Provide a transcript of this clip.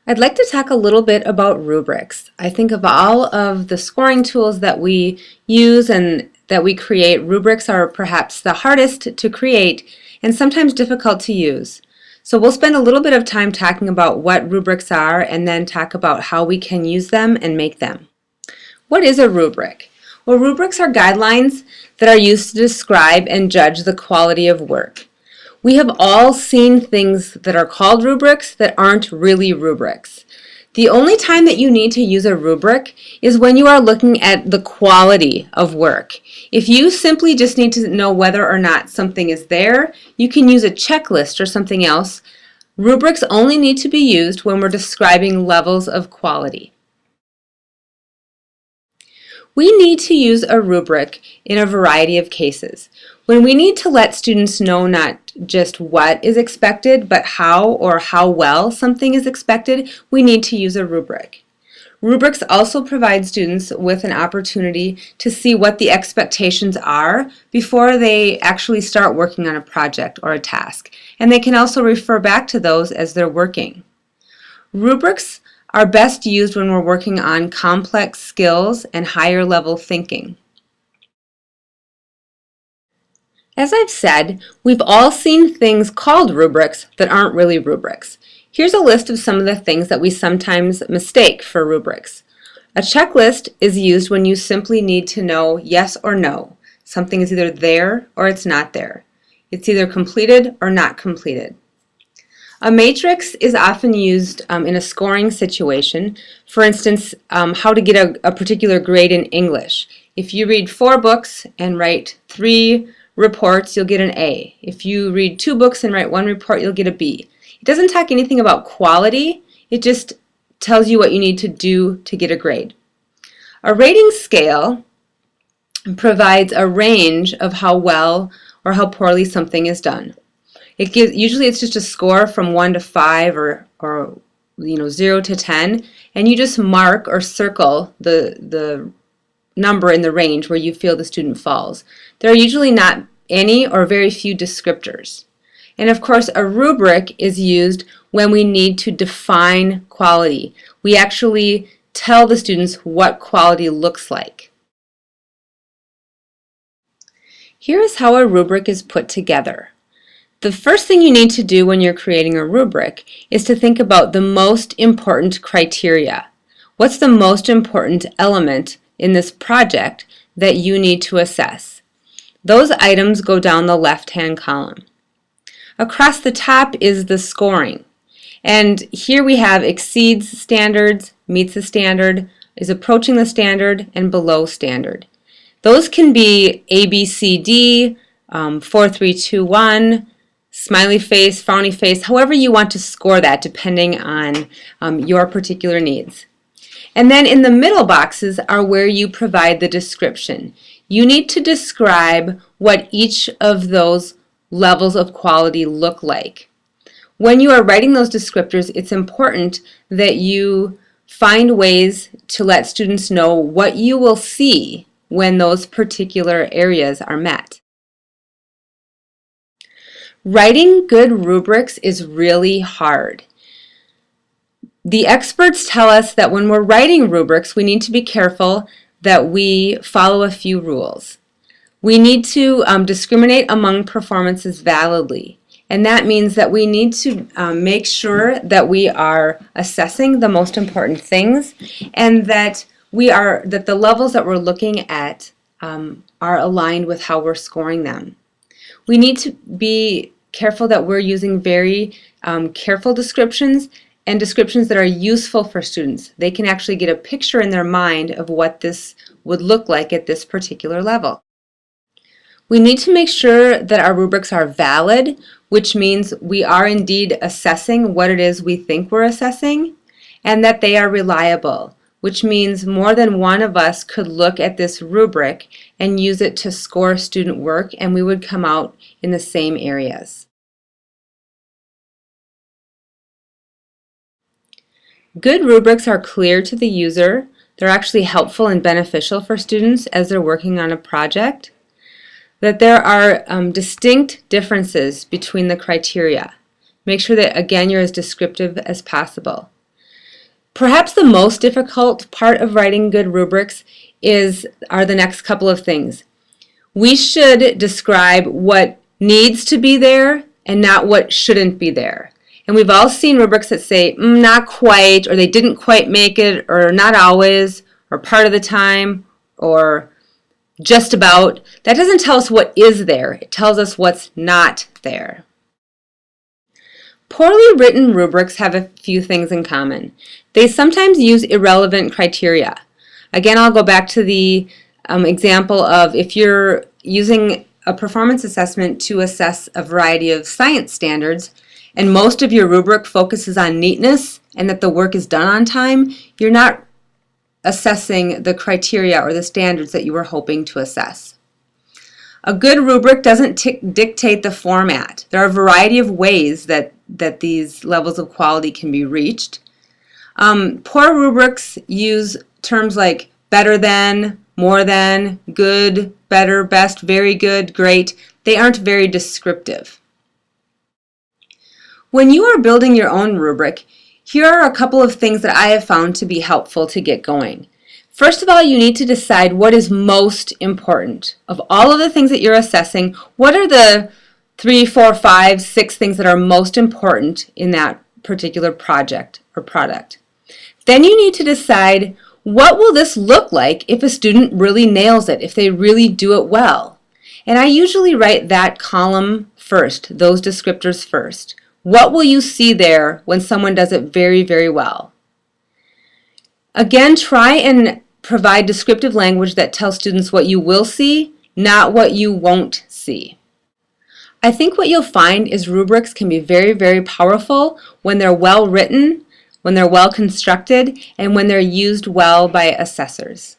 I'd like to talk a little bit about rubrics. I think of all of the scoring tools that we use and that we create, rubrics are perhaps the hardest to create and sometimes difficult to use. So we'll spend a little bit of time talking about what rubrics are and then talk about how we can use them and make them. What is a rubric? Well, rubrics are guidelines that are used to describe and judge the quality of work. We have all seen things that are called rubrics that aren't really rubrics. The only time that you need to use a rubric is when you are looking at the quality of work. If you simply just need to know whether or not something is there, you can use a checklist or something else. Rubrics only need to be used when we're describing levels of quality. We need to use a rubric in a variety of cases. When we need to let students know not just what is expected, but how or how well something is expected, we need to use a rubric. Rubrics also provide students with an opportunity to see what the expectations are before they actually start working on a project or a task, and they can also refer back to those as they're working. Rubrics are best used when we're working on complex skills and higher level thinking. As I've said, we've all seen things called rubrics that aren't really rubrics. Here's a list of some of the things that we sometimes mistake for rubrics. A checklist is used when you simply need to know yes or no. Something is either there or it's not there. It's either completed or not completed. A matrix is often used in a scoring situation. For instance, how to get a particular grade in English. If you read 4 books and write 3 reports, you'll get an A. If you read 2 books and write 1 report, you'll get a B. It doesn't talk anything about quality, it just tells you what you need to do to get a grade. A rating scale provides a range of how well or how poorly something is done. Usually it's just a score from 1 to 5 or 0 to 10, and you just mark or circle the number in the range where you feel the student falls. There are usually not any or very few descriptors. And of course, a rubric is used when we need to define quality. We actually tell the students what quality looks like. Here is how a rubric is put together. The first thing you need to do when you're creating a rubric is to think about the most important criteria. What's the most important element in this project that you need to assess? Those items go down the left-hand column. Across the top is the scoring. And here we have exceeds standards, meets the standard, is approaching the standard, and below standard. Those can be A, B, C, D, 4, 3, 2, 1, smiley face, frowny face, however you want to score that depending on your particular needs. And then in the middle boxes are where you provide the description. You need to describe what each of those levels of quality look like. When you are writing those descriptors, it's important that you find ways to let students know what you will see when those particular areas are met. Writing good rubrics is really hard. The experts tell us that when we're writing rubrics, we need to be careful that we follow a few rules. We need to discriminate among performances validly, and that means that we need to make sure that we are assessing the most important things and that the levels that we're looking at are aligned with how we're scoring them. We need to be careful that we're using very careful descriptions and descriptions that are useful for students. They can actually get a picture in their mind of what this would look like at this particular level. We need to make sure that our rubrics are valid, which means we are indeed assessing what it is we think we're assessing, and that they are reliable, which means more than one of us could look at this rubric and use it to score student work, and we would come out in the same areas. Good rubrics are clear to the user. They're actually helpful and beneficial for students as they're working on a project. That there are distinct differences between the criteria. Make sure that, again, you're as descriptive as possible. Perhaps the most difficult part of writing good rubrics are the next couple of things. We should describe what needs to be there and not what shouldn't be there. And we've all seen rubrics that say, not quite, or they didn't quite make it, or not always, or part of the time, or just about. That doesn't tell us what is there. It tells us what's not there. Poorly written rubrics have a few things in common. They sometimes use irrelevant criteria. Again, I'll go back to the example of if you're using a performance assessment to assess a variety of science standards, and most of your rubric focuses on neatness and that the work is done on time, you're not assessing the criteria or the standards that you were hoping to assess. A good rubric doesn't dictate the format. There are a variety of ways that these levels of quality can be reached. Poor rubrics use terms like better than, more than, good, better, best, very good, great. They aren't very descriptive. When you are building your own rubric, here are a couple of things that I have found to be helpful to get going. First of all, you need to decide what is most important. Of all of the things that you're assessing, what are the 3, 4, 5, 6 things that are most important in that particular project or product? Then you need to decide, what will this look like if a student really nails it, if they really do it well? And I usually write that column first, those descriptors first. What will you see there when someone does it very, very well? Again, try and provide descriptive language that tells students what you will see, not what you won't see. I think what you'll find is rubrics can be very, very powerful when they're well written, when they're well constructed, and when they're used well by assessors.